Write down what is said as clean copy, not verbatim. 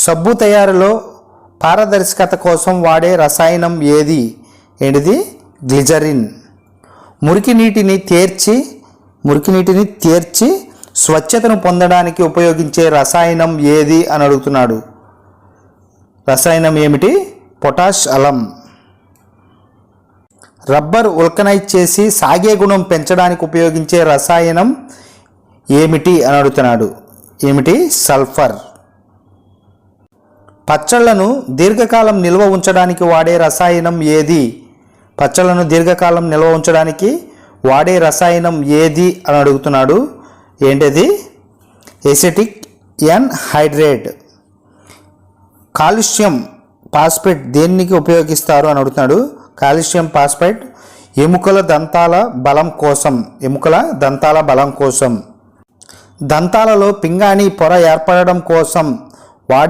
సబ్బు తయారీలో పారదర్శకత కోసం వాడే రసాయనం ఏది? ఏంటిది? గ్లిజరిన్. మురికి నీటిని తేర్చి స్వచ్ఛతను పొందడానికి ఉపయోగించే రసాయనం ఏది అని అడుగుతున్నాడు. రసాయనం ఏమిటి? పొటాష్ అలం. రబ్బర్ వల్కనైజ్ చేసి సాగే గుణం పెంచడానికి ఉపయోగించే రసాయనం ఏమిటి అని అడుగుతున్నాడు. ఏమిటి? సల్ఫర్. పచ్చళ్లను దీర్ఘకాలం నిల్వ ఉంచడానికి వాడే రసాయనం ఏది? పచ్చళ్లను దీర్ఘకాలం నిల్వ ఉంచడానికి వాడే రసాయనం ఏది అని అడుగుతున్నాడు. ఏంటిది? Acetic anhydride. కాల్షియం ఫాస్ఫేట్ దేనికి ఉపయోగిస్తారు అని అడుగుతున్నాడు. కాల్షియం ఫాస్ఫేట్ ఎముకల దంతాల బలం కోసం. దంతాలలో పింగాణి పొర ఏర్పడడం కోసం వాడే